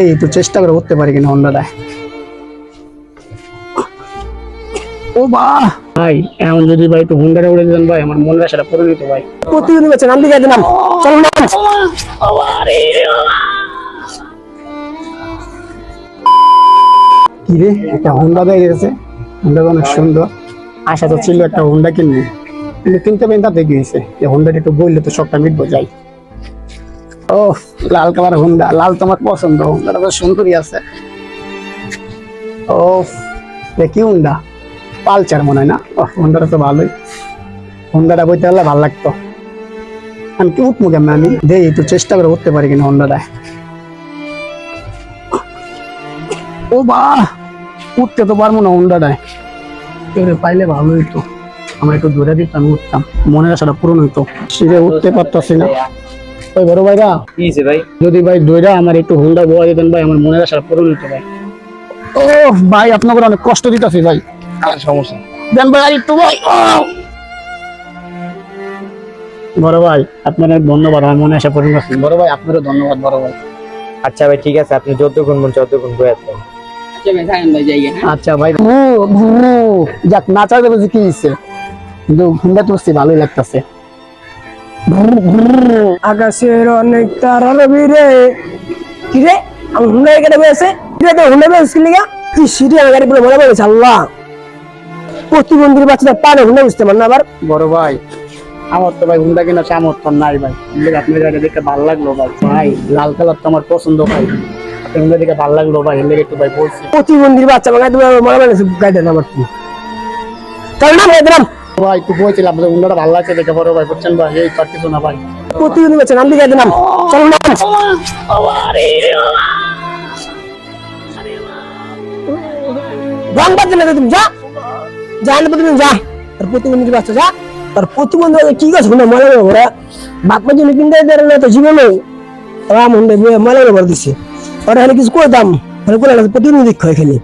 এই একটু চেষ্টা করে উঠতে পারি কিনা হন্ডাটায়। ও বাহ ভাই, এমন যদি ভাই একটু হুন্ডাটা উড়ে দিতেন ভাই, আমার মনের আশাটা পূরণ হতো ভাই। প্রতিদিন বেছে নাম দিকে নাম চলো না। কি রে, একটা হুন্ডা দিয়ে গেছে। হুন্ডা অনেক সুন্দর, আশা তো ছিল একটা হুন্ডা কিনবো, কিন্তু কিনতে পারি তাতে গিয়েছে যে হুন্ডাটা একটু বললে তো সবটা মিটবো। যাই, ও লাল কালার হুন্ডা, লাল তোমার পছন্দ, হুন্ডাটা তো সুন্দরই আছে। ও কি হুন্ডা, পালচার মনে হয় না? হুন্ডাটা তো ভালোই, হুন্ডাটা বইতে হলে ভালো লাগতো। আমি কি উঠবো কেমন, আমি দেই একটু চেষ্টা করে উঠতে পারি কিনা হন্ডাটায়। ও বাহ, উঠতে তো পারবো না হন্ডাটায়, পাইলে ভালো হইতো, আমার একটু দৌড়ে দিত, আমি উঠতাম, মনের আশাটা পূরণ হইতো। সিঁড়ে উঠতে পারতাছি না। ওই বড় ভাইরা, ভাই যদি ভাই দৌড়া আমার একটু হুন্ডা বোয়া দিতেন ভাই, আমার মনের আশাটা পূরণ হইতো ভাই। ও ভাই, আপনাকে অনেক কষ্ট দিতেছি ভাই। সমস্যা দেন ভাই একটু ভাই। বড় ভাই আপনার ধন্যবাদ, আমার মনে আশা পূরণ করছেন। বড় ভাই আপনারও ধন্যবাদ বড় ভাই। আচ্ছা ভাই ঠিক আছে, আপনি যতক্ষণ মন ততক্ষণ বয়ে থাকেন। আচ্ছা ভাই, যাক নাচা যাবে যে কি হচ্ছে, কিন্তু হুন্ডা তুলছি ভালোই লাগতেছে। আকাশের অনেক তারার ভিড়ে কি রে, আমি হুন্ডা কেটে বসে তো হুন্ডা বসে লিগা কি সিটি আমার গাড়ি পুরো মনে পড়েছে। আল্লাহ, প্রতিবন্ধীর বাচ্চাটা পারে হুন্ডা বুঝতে পার না। আবার বড় ভাই, আমার তো ভাই হুন্ডা কেনার সামর্থ্য নাই ভাই, আপনার গাড়ি দেখে ভালো লাগলো ভাই। ভাই লাল কালার তো আমার পছন্দ ভাই, হুন্ডা দেখে ভালো লাগলো ভাই, এর একটু ভাই বলছি। প্রতিবন্ধীর বাচ্চা আমার মনে পড়েছে গাড়িটা আমার তো তাই না ভাই। দিলাম ভাই, একটু বলছিলাম আপনাদের হুন্ডাটা ভালো লাগছে দেখে বড় ভাই, বুঝছেন ভাই, এই পার কিছু না ভাই। প্রতিবন্ধী বাচ্চা নাম দিকে দিলাম চলো না। রং বাদ দিলে তুমি যা জানলে তুমি যা, আর প্রতিবন্ধী বাচ্চা যা, আর প্রতিবন্ধী কি গাছ হুন্ডা মনে হবে ওরা বাপমা জন্য কিনতে দেয় না তো জীবনে রাম হুন্ডা মনে করে দিচ্ছে ওরা। কিছু করে দাম প্রতিবন্ধী এখানে